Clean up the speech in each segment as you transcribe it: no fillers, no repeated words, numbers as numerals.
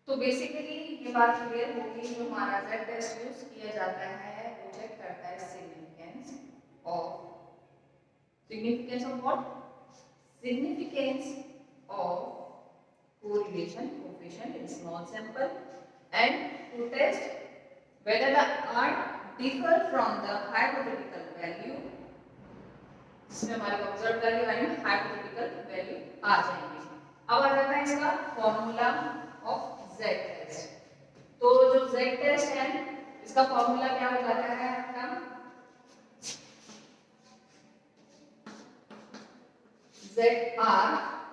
तो बेसिकली ये बात क्लियर होगी, जो हमारा जेड टेस्ट यूज किया जाता है वो चेक करता है significance of what, significance of correlation coefficient in small sample and to test whether the art differ from the hypothetical value, इसमें हमारे observe value and hypothetical value आ जाएंगे। अब आ जाता है इसका फॉर्मूला ऑफ जेड टेस्ट। तो जो जेड टेस्ट है इसका फॉर्मूला क्या हो जाता है आपका, जेड आर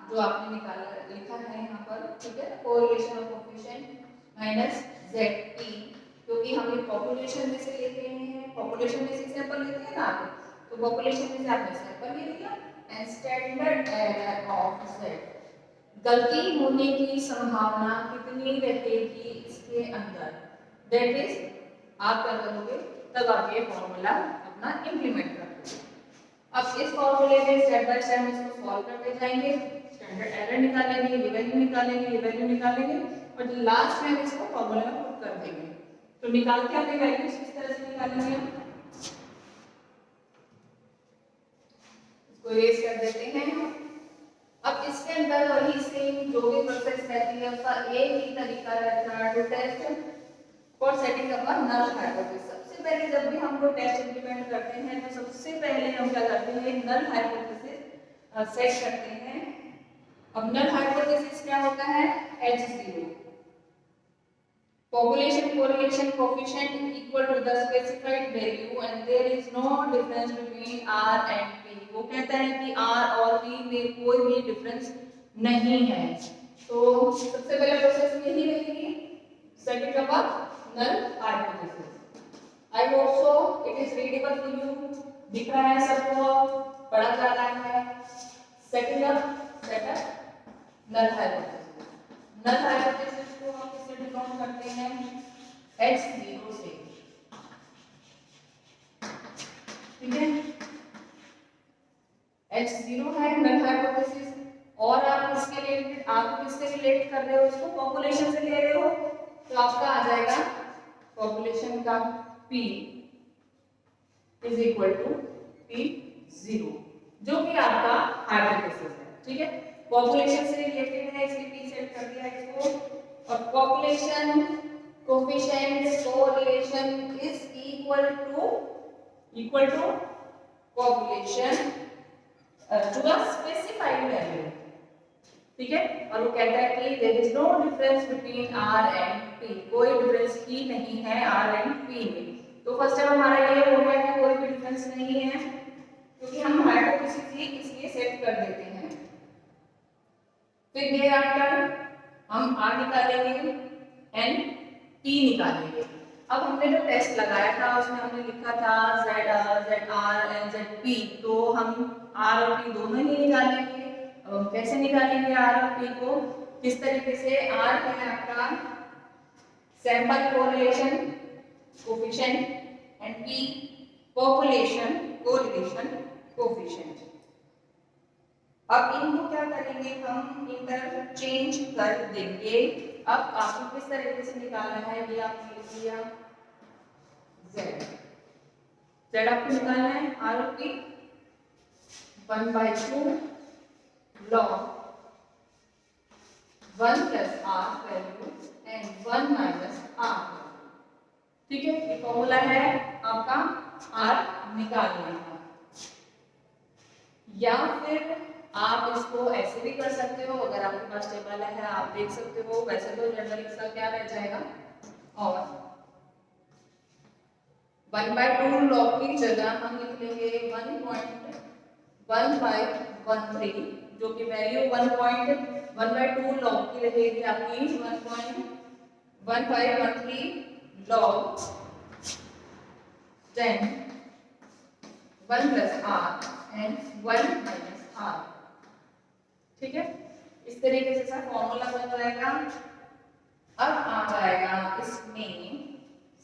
जो आपने निकाला लिखा है यहाँ पर, ठीक है, correlation of coefficient minus Z T, क्योंकि हम ये पॉपुलेशन में से लेते हैं, पॉपुलेशन में से सैंपल लेते हैं ना आप, तो पॉपुलेशन में से आपने सैंपल ले लिया and standard error of Z, गलती होने की संभावना कितनी रहेगी इसके अंदर, दैट इज आप क्या करोगे, तब आप ये फॉर्मूला अपना इंप्लीमेंट करोगे। अब इस फॉर्मूले में स्टेप बाय स्टेप इसको सॉल्व करते जाएंगे, स्टैंडर्ड एरर निकालेंगे, ये वैल्यू निकालेंगे, ये वैल्यू निकालेंगे और लास्ट में हम इसको फॉर्मूला में पुट कर देंगे। तो निकाल के अपनी वैल्यूज किस तरह से निकालेंगे, इसको रेज कर देते हैं। अब इसके अंदर वही सेम जो भी प्रोसेस रहती है उसका एक ही तरीका रहता है to test for setting up a null hypothesis. सबसे पहले जब भी हम कोई टेस्ट इंप्लीमेंट करते हैं तो सबसे पहले हम क्या करते हैं, एक नल हाइपोथेसिस सेट करते हैं। अब नल हाइपोथेसिस क्या होता है, H0 population correlation coefficient equal to the specified value and there is no difference between R and P। वो कहता है कि R और P में कोई भी डिफरेंस नहीं है। तो सबसे पहले प्रोसेस यही रहेगी, setting up a null hypothesis. I hope so it is readable for you, दिख रहा है सबको, पढ़ा जा रहा है। Setting up setup null hypothesis. Null hypothesis को हम किससे डिफाइन करते हैं, H0 से, ठीक है। H0 है नल हाइपोथेसिस और आप इसके रिलेटेड, आप किससे रिलेट कर रहे हो, इसको पॉपुलेशन से ले रहे हो, तो आपका आ जाएगा पॉपुलेशन का P is equal to P0 जो कि आपका हाइपोथेसिस है, ठीक है। पॉपुलेशन से रिलेटेड है इसलिए P सेट कर दिया इसको। और population coefficient correlation is equal to population to a specified value, ठीक है। और वो कहता है कि there is no difference between R and P, कोई डिफरेंस ही नहीं है R एंड P में। तो फर्स्ट टाइम हमारा ये हो गया कि कोई भी डिफरेंस नहीं है क्योंकि हम हाइपोथेसिस ही इसलिए सेट कर देते हैं। फिर देयर आफ्टर हम R निकालेंगे एंड P निकालेंगे। अब हमने जो टेस्ट लगाया था उसमें हमने लिखा था ZR एंड ZP, तो हम R और P दोनों ही निकालेंगे। अब हम कैसे निकालेंगे R और P को, किस तरीके से, R है आपका sample correlation coefficient and P population correlation coefficient. अब इनको क्या करेंगे, हम इंटरचेंज कर देंगे। अब आपको किस तरीके से निकालना है ये आपने लिख लिया, Z आपको निकालना है, R और P 1/2 log 1 plus R value and 1 minus R, ठीक है। ये फॉर्मूला है आपका R निकालने का। या फिर आप इसको ऐसे भी कर सकते हो, अगर आपके पास टेबल है आप देख सकते हो, वैसे तो जनरली इसका क्या रह जाएगा, और 1/2 log की जगह हम लिख लेंगे 1.1513 जो कि वैल्यू 1/2 log की रहेगी आपकी 1.1513 log 10 1 plus R and 1 minus R, ठीक है। इस तरीके से सर फॉर्मूला बन जाएगा। अब आ जाएगा इसमें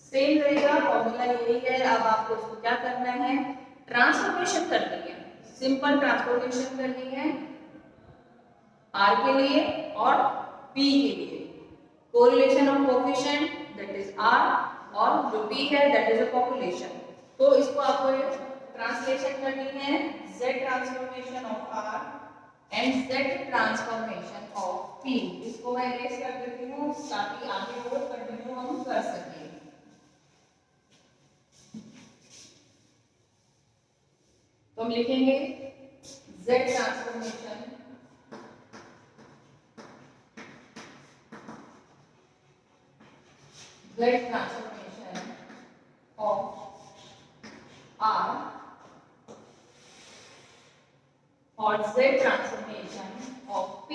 सेम रहेगा, फॉर्मूला यही है। अब आपको इसको क्या करना है, ट्रांसफॉर्मेशन करनी है, सिंपल ट्रांसफॉर्मेशन करनी है R के लिए और P के लिए। Correlation of coefficient that is r, और जो p है दैट इज अ पॉपुलेशन। तो इसको आपको ट्रांसलेशन करनी है, z transformation of r and z transformation of p। इसको मैं इरेज कर देती हूँ ताकि आगे वो कंटिन्यू हम कर सकें। तो हम लिखेंगे z ट्रांसफॉर्मेशन of R और z ट्रांसफॉर्मेशन of P।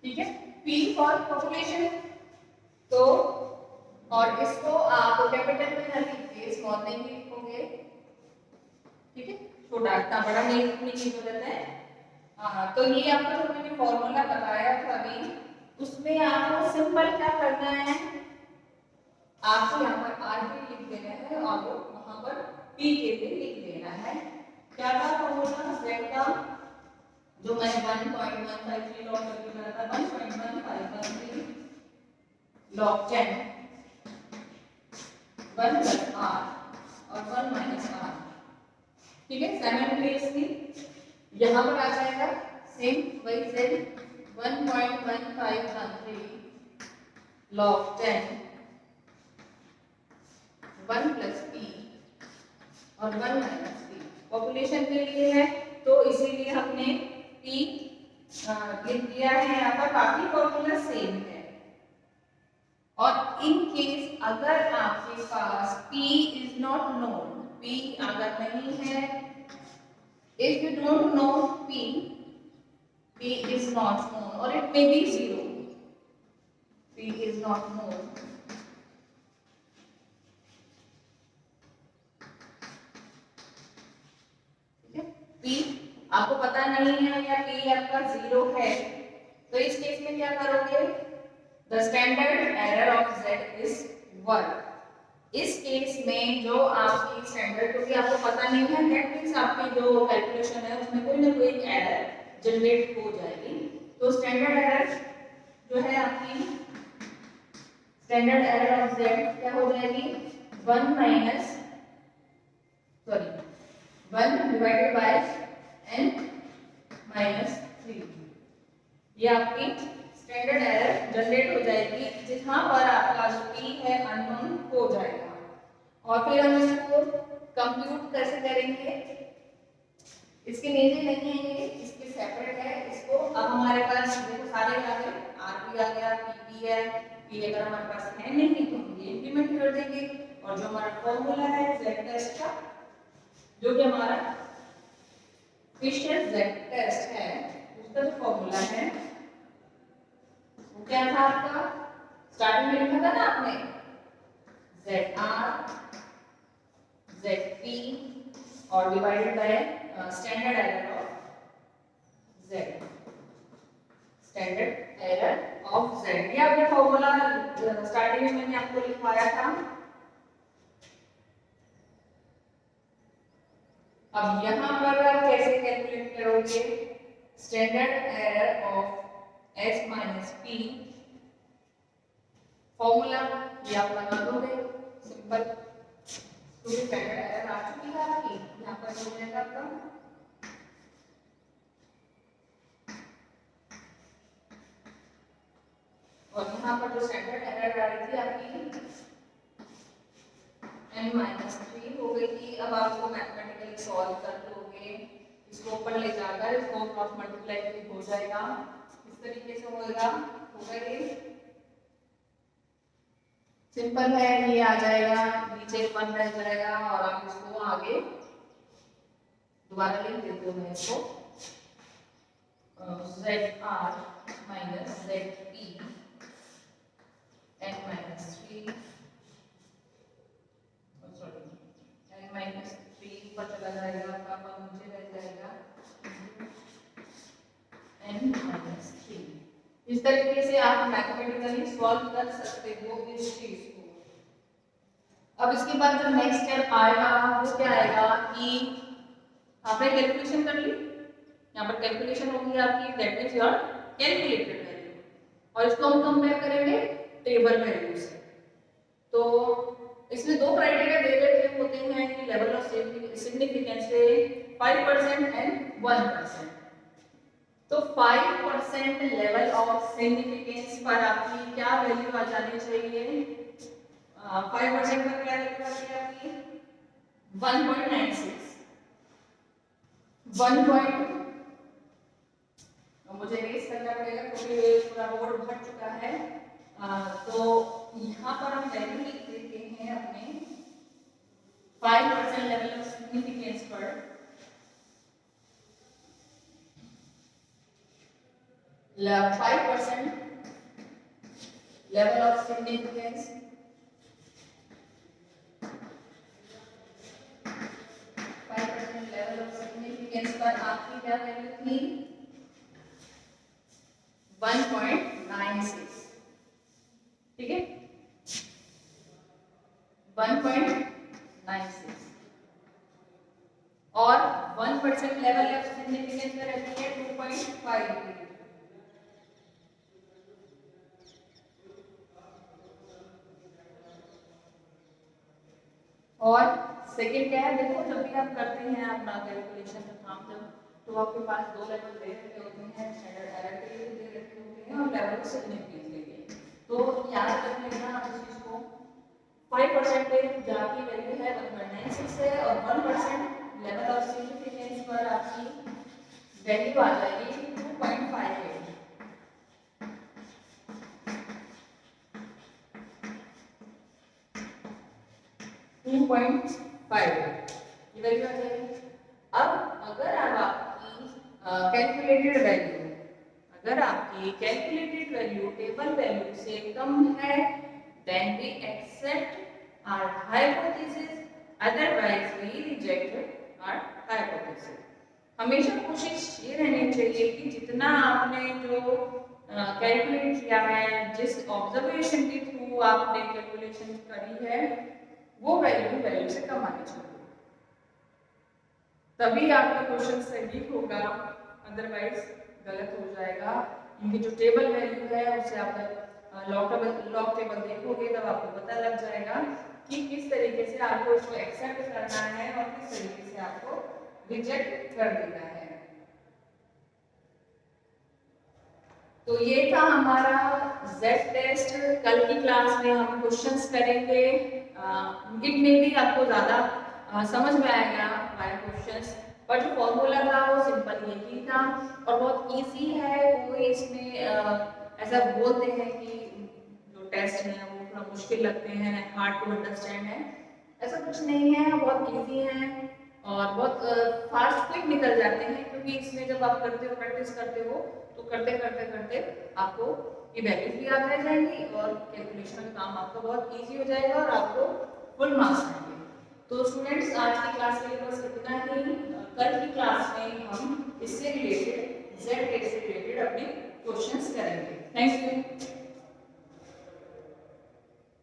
ठीक है, P फॉर पॉपुलेशन। तो और इसको आप कैपिटल में ना लिखिए, स्मॉल में ही लिखोगे। ठीक है, छोटा इतना बड़ा नहीं लिखने की जरूरत है। तो ये आपको जो मैंने फॉर्मूला बताया था अभी, उसमें आपको सिंपल क्या करना है, आपको यहाँ पर r भी लिख देना है और वहां पर p के लिए लिख देना है। क्या था फॉर्मूला z का, जो मैंने 1.153 लॉग करके बनाया था, 1.1513 log 10 1 plus r और 1 minus r। ठीक है, साइमल्टेनियसली यहाँ पर आ जाएगा सेम वही z 1.1513 log 10 1 plus p और 1 minus p पॉपुलेशन के लिए है, तो इसीलिए हमने p लिख दिया है यहाँ पर, बाकी फॉर्मूला सेम है। और इन केस अगर आपके पास p is not known, p अगर नहीं है, if you don't know p is not known or it may be 0, p is not known, p आपको पता नहीं है या p आपका 0 है, तो इस केस में क्या करोगे, the standard error of z is 1। इस केस में जो आपकी स्टैंडर्ड, क्योंकि आपको पता नहीं है, दैट मींस आपकी जो कैलकुलेशन है उसमें कोई ना कोई एरर जनरेट हो जाएगी। तो स्टैंडर्ड एरर जो है आपकी, स्टैंडर्ड एरर ऑफ z क्या हो जाएगी, 1 डिवाइडेड बाय n माइनस 3। ये आपकी स्टैंडर्ड एरर जनरेट हो जाएगी, जहां पर आपका जो p है अननोन हो जाएगा। और फिर हम इसको कंप्यूट कैसे करेंगे, इसके नीचे नहीं है ये, इसके सेपरेट है। इसको अब हमारे पास देखो सारे आ गए, r भी आ गया, p भी है, p अगर हमारे पास है नहीं तो हम ये इंप्लीमेंट कर देंगे। और जो हमारा फॉर्मूला है z टेस्ट का, जो कि हमारा फिशर z टेस्ट है, उसका जो फॉर्मूला है वो क्या था आपका, स्टार्टिंग में लिखा था ना आपने, ZR ZP और divided by standard error of Z, standard error of Z। ये आपने फॉर्मूला स्टार्टिंग में मैंने आपको लिखवाया था। अब यहाँ पर आप कैसे कैलकुलेट करोगे, standard error of S minus P, formula ये आप लगा दोगे सिंपल, क्योंकि स्टैंडर्ड एरर आ चुकी है आपकी, यहाँ पर हो जाएगा आपका और यहाँ पर जो स्टैंडर्ड एरर आ रही थी आपकी n-3 हो गई थी। अब आप इसको मैथमेटिकली सॉल्व कर लोगे, इसको ऊपर ले जाकर इसको क्रॉस मल्टीप्लाई हो जाएगा, इस तरीके से होगा ये सिंपल है, ये आ जाएगा, नीचे 1 रह जाएगा और आप इसको आगे दोबारा लिख देते हो, मैं इसको ZR minus ZP n-3 n-3 ऊपर चला जाएगा, आपका नीचे रह जाएगा n-3। इस तरीके से आप मैथमेटिकली सॉल्व कर सकते हो इस चीज को। अब इसके बाद जो नेक्स्ट स्टेप आएगा वो क्या आपकी आपने कैलकुलेशन कर ली, यहाँ पर कैलकुलेशन होगी आपकी, that means your calculated value, और इसको हम कंपेयर करेंगे टेबल वैल्यू से। तो इसमें दो क्राइटेरिया दे रखे होते हैं कि लेवल ऑफ सिग्निफिकेंस से 5% एंड 1%। तो 5% लेवल ऑफ सिग्निफिकेंस पर आपकी क्या वैल्यू आ जानी चाहिए? 5% पर क्या वैल्यू आती है आपकी? 1.96। 1. मुझे रेस करना पड़ेगा क्योंकि पूरा बोर्ड भर चुका है। तो यहाँ पर हम वैल्यू लिख देते हैं अपने 5% लेवल ऑफ सिग्निफिकेंस पर। Level 5% level of significance, 5% level of significance पर आपकी क्या वैल्यू थी? 1.96। ठीक है, 1.96 और 1% लेवल ऑफ सिग्निफिकेंस पर रहती है 2.5। और सेकंड क्या है, देखो जब भी आप करते हैं अपना कैलकुलेशन का काम, जब तो आपके पास दो लेवल दे रखे होते हैं, स्टैंडर्ड एरर के लिए दे रखे होते हैं और लेवल ऑफ सिग्निफिकेंस के लिए। तो याद रख लेना आप इस चीज को, 5% पे जाकी वैल्यू है 1.96 है और 1% लेवल ऑफ सिग्निफिकेंस पर आपकी वैल्यू आ जाएगी 2.58। 2.5 ये वैल्यू आ जाएगी। अब अगर आपकी कैलकुलेटेड वैल्यू, अगर आपकी कैलकुलेटेड वैल्यू टेबल वैल्यू से कम है, then we accept our hypothesis, otherwise we reject our hypothesis। हमेशा कोशिश ये रहनी चाहिए कि जितना आपने जो कैलकुलेट किया है, जिस ऑब्जर्वेशन के थ्रू आपने कैलकुलेशन करी है, वो वैल्यू से कम आनी चाहिए, तभी आपका क्वेश्चन सही होगा, अदरवाइज गलत हो जाएगा। इनकी जो टेबल वैल्यू है उससे आप लॉग टेबल देखोगे तब आपको पता लग जाएगा कि किस तरीके से आपको इसको एक्सेप्ट करना है और किस तरीके से आपको रिजेक्ट कर देना है। तो ये था हमारा जेड टेस्ट। कल की क्लास में हम क्वेश्चंस करेंगे, इनमें भी आपको ज्यादा समझ में आएगा हमारे क्वेश्चंस, पर जो फॉर्मूला था वो सिंपल यही था और बहुत इजी है। कोई इसमें ऐसा बोलते हैं कि जो टेस्ट हैं वो थोड़ा मुश्किल लगते हैं, हार्ड टू अंडरस्टैंड है, ऐसा कुछ नहीं है, बहुत इजी है और बहुत फास्ट क्विक निकल जाते हैं, क्योंकि इसमें जब आप करते हो, प्रैक्टिस करते हो, तो करते करते करते आपको ये वैल्यूज भी याद रह जाएंगी और कैलकुलेशन का काम आपका बहुत इजी हो जाएगा और आपको फुल मार्क्स आएंगे। तो स्टूडेंट्स, आज की क्लास के लिए बस इतना ही। कल की क्लास में हम इससे रिलेटेड जेड टेस्ट